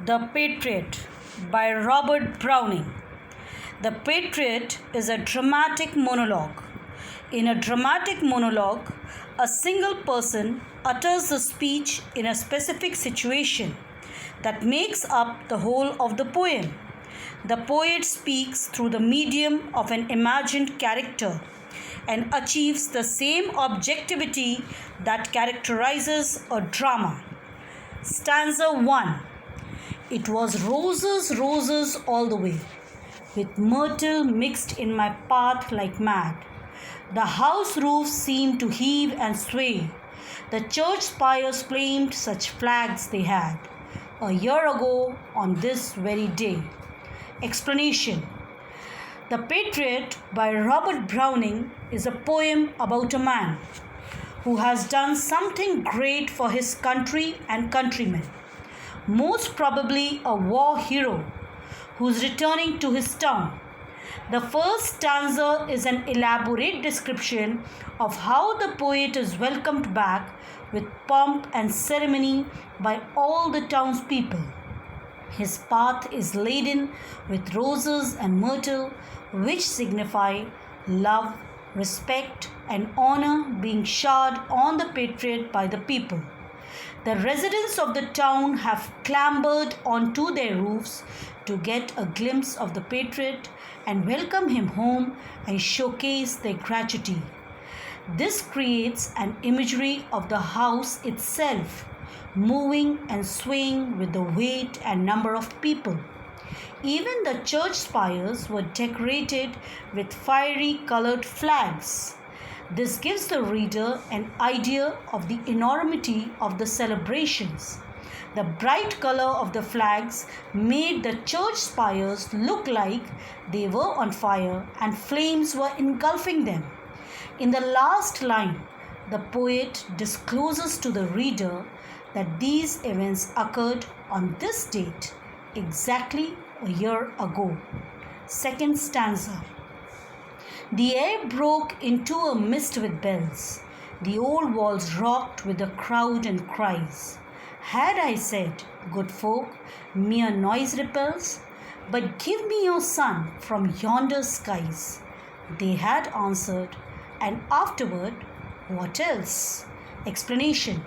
The Patriot by Robert Browning. The Patriot is a dramatic monologue. In a dramatic monologue, a single person utters a speech in a specific situation that makes up the whole of the poem. The poet speaks through the medium of an imagined character and achieves the same objectivity that characterizes a drama. Stanza 1. It was roses, roses all the way, with myrtle mixed in my path like mad. The house roofs seemed to heave and sway. The church spires flamed, such flags they had, a year ago on this very day. Explanation. The Patriot by Robert Browning is a poem about a man who has done something great for his country and countrymen. Most probably a war hero who's returning to his town. The first stanza is an elaborate description of how the poet is welcomed back with pomp and ceremony by all the townspeople. His path is laden with roses and myrtle, which signify love, respect, and honor being showered on the patriot by the people. The residents of the town have clambered onto their roofs to get a glimpse of the patriot and welcome him home and showcase their gratitude. This creates an imagery of the house itself, moving and swaying with the weight and number of people. Even the church spires were decorated with fiery colored flags. This gives the reader an idea of the enormity of the celebrations. The bright color of the flags made the church spires look like they were on fire and flames were engulfing them. In the last line, the poet discloses to the reader that these events occurred on this date, exactly a year ago. Second stanza. The air broke into a mist with bells. The old walls rocked with the crowd and cries. Had I said, good folk, mere noise repels, but give me your son from yonder skies. They had answered, and afterward, what else? Explanation.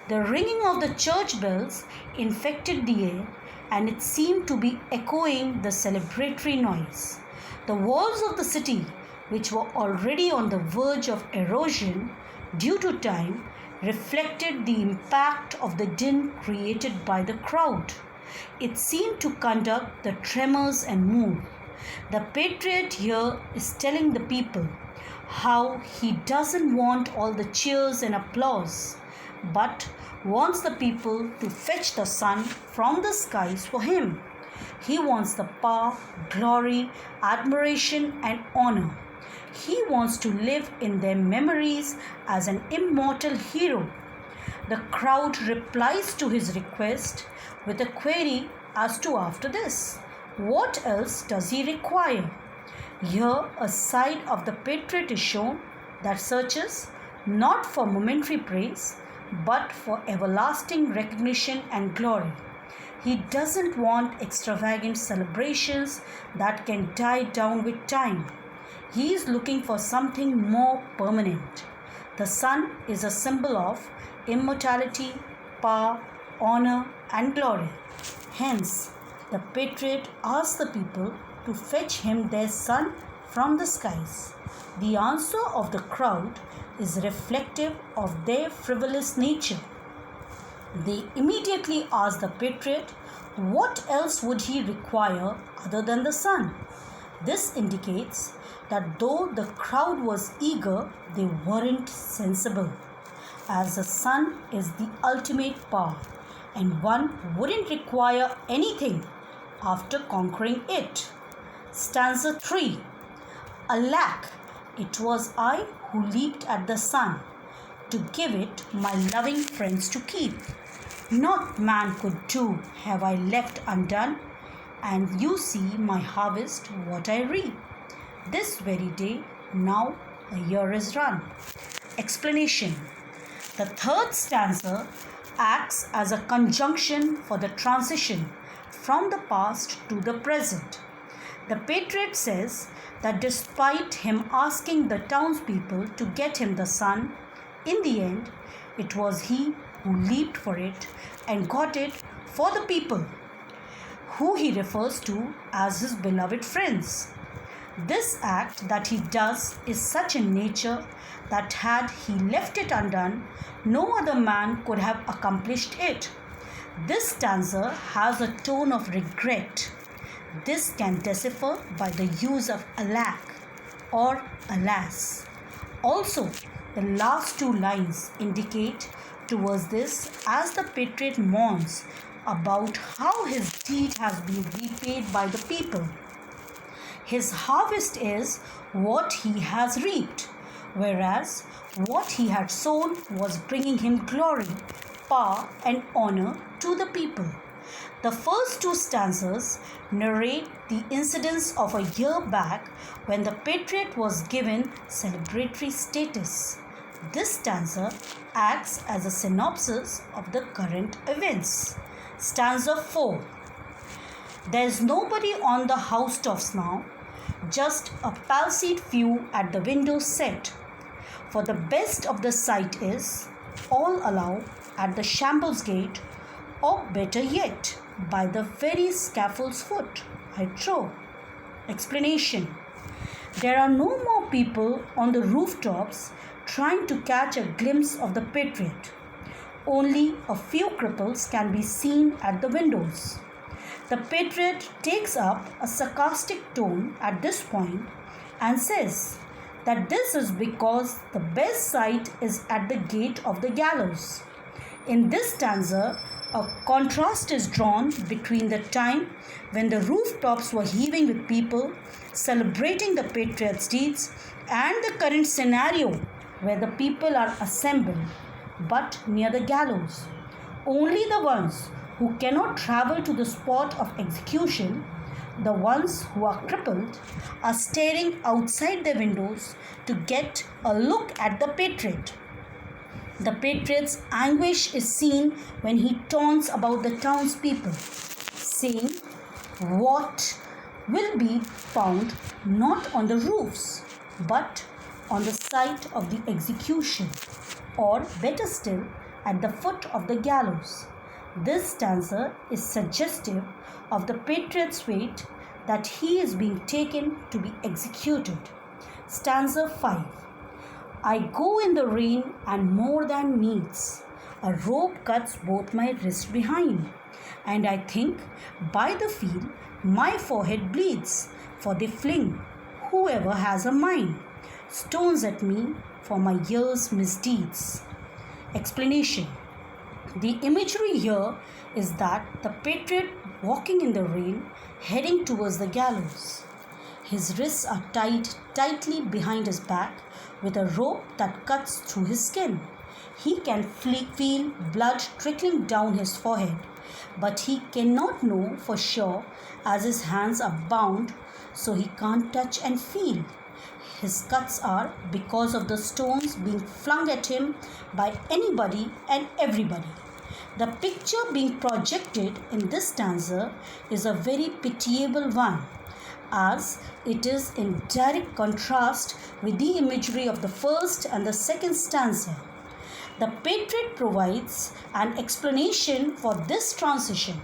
The ringing of the church bells infected the air, and it seemed to be echoing the celebratory noise. The walls of the city, which were already on the verge of erosion due to time, reflected the impact of the din created by the crowd. It seemed to conduct the tremors and move. The patriot here is telling the people how he doesn't want all the cheers and applause, but wants the people to fetch the sun from the skies for him. He wants the power, glory, admiration, and honor. He wants to live in their memories as an immortal hero. The crowd replies to his request with a query as to after this. What else does he require? Here, a side of the patriot is shown that searches not for momentary praise, but for everlasting recognition and glory. He doesn't want extravagant celebrations that can die down with time. He is looking for something more permanent. The sun is a symbol of immortality, power, honor, and glory. Hence, the patriot asks the people to fetch him their sun from the skies. The answer of the crowd is reflective of their frivolous nature. They immediately ask the patriot, what else would he require other than the sun? This indicates that though the crowd was eager, they weren't sensible, as the sun is the ultimate power, and one wouldn't require anything after conquering it. Stanza 3. Alack, it was I who leaped at the sun, to give it my loving friends to keep. Not man could do have I left undone, and you see my harvest what I reap. This very day, now a year is run. Explanation. The third stanza acts as a conjunction for the transition from the past to the present. The patriot says that despite him asking the townspeople to get him the sun, in the end, it was he who leaped for it and got it for the people, who he refers to as his beloved friends. This act that he does is such in nature that had he left it undone, no other man could have accomplished it. This stanza has a tone of regret. This can decipher by the use of alack or alas. Also, the last two lines indicate towards this as the patriot mourns about how his deed has been repaid by the people. His harvest is what he has reaped, whereas what he had sown was bringing him glory, power, and honor to the people. The first two stanzas narrate the incidents of a year back when the patriot was given celebratory status. This stanza acts as a synopsis of the current events. Stanza 4. There's nobody on the housetops now, just a palsied few at the window set. For the best of the sight is, all allow, at the shambles gate, or better yet, by the very scaffold's foot, I trow. Explanation. There are no more people on the rooftops trying to catch a glimpse of the patriot. Only a few cripples can be seen at the windows. The patriot takes up a sarcastic tone at this point and says that this is because the best sight is at the gate of the gallows. In this stanza, a contrast is drawn between the time when the rooftops were heaving with people celebrating the patriot's deeds and the current scenario where the people are assembled but near the gallows. Only the ones who cannot travel to the spot of execution, the ones who are crippled, are staring outside their windows to get a look at the patriot. The patriot's anguish is seen when he taunts about the townspeople, saying what will be found not on the roofs, but on the site of the execution, or better still, at the foot of the gallows. This stanza is suggestive of the patriot's fate, that he is being taken to be executed. Stanza 5. I go in the rain and more than needs. A rope cuts both my wrists behind, and I think by the feel my forehead bleeds, for they fling, whoever has a mind, stones at me for my year's misdeeds. Explanation. The imagery here is that the patriot walking in the rain, heading towards the gallows. His wrists are tied tightly behind his back with a rope that cuts through his skin. He can feel blood trickling down his forehead, but he cannot know for sure as his hands are bound, so he can't touch and feel. His cuts are because of the stones being flung at him by anybody and everybody. The picture being projected in this stanza is a very pitiable one, as it is in direct contrast with the imagery of the first and the second stanza. The patriot provides an explanation for this transition,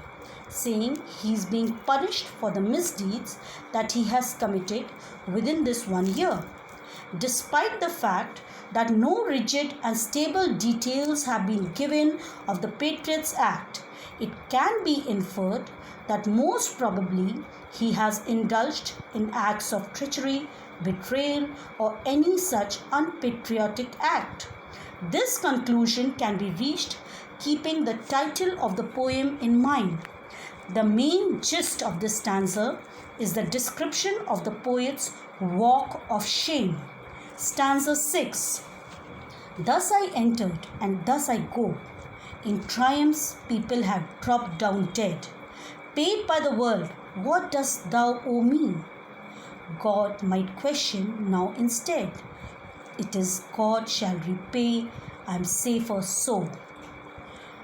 saying he is being punished for the misdeeds that he has committed within this 1 year. Despite the fact that no rigid and stable details have been given of the Patriot's Act, it can be inferred that most probably he has indulged in acts of treachery, betrayal, or any such unpatriotic act. This conclusion can be reached keeping the title of the poem in mind. The main gist of this stanza is the description of the poet's walk of shame. Stanza 6. Thus I entered and thus I go. In triumphs people have dropped down dead. Paid by the world, what dost thou owe me? God might question now instead. It is God shall repay, I am safer so.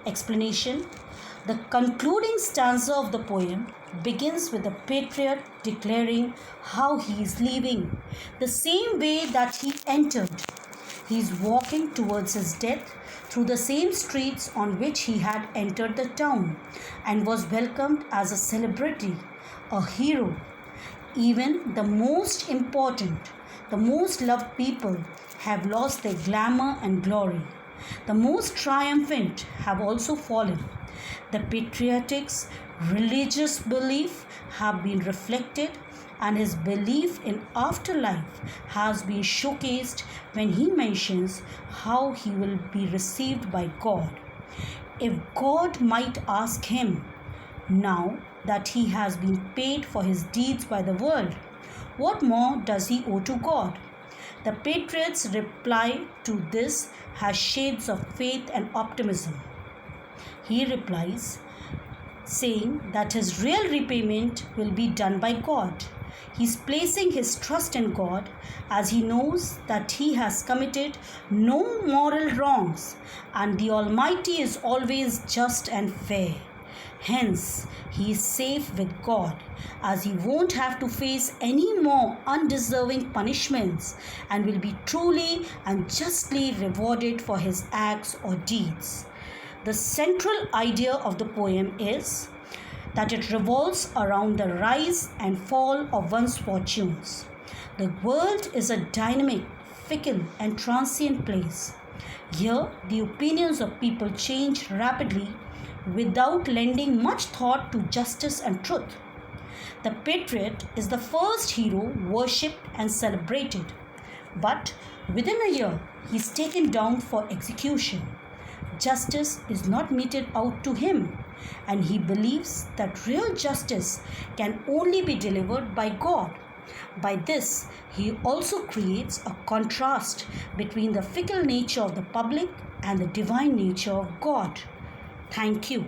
Explanation. The concluding stanza of the poem begins with the patriot declaring how he is leaving, the same way that he entered. He is walking towards his death through the same streets on which he had entered the town and was welcomed as a celebrity, a hero. Even the most important, the most loved people have lost their glamour and glory. The most triumphant have also fallen. The patriotic's religious belief have been reflected, and his belief in afterlife has been showcased when he mentions how he will be received by God. If God might ask him, now that he has been paid for his deeds by the world, what more does he owe to God? The patriot's reply to this has shades of faith and optimism. He replies, saying that his real repayment will be done by God. He's placing his trust in God as he knows that he has committed no moral wrongs and the Almighty is always just and fair. Hence, he is safe with God as he won't have to face any more undeserving punishments and will be truly and justly rewarded for his acts or deeds. The central idea of the poem is that it revolves around the rise and fall of one's fortunes. The world is a dynamic, fickle, and transient place. Here, the opinions of people change rapidly without lending much thought to justice and truth. The patriot is the first hero worshipped and celebrated, but within a year, he is taken down for execution. Justice is not meted out to him, and he believes that real justice can only be delivered by God. By this, he also creates a contrast between the fickle nature of the public and the divine nature of God. Thank you.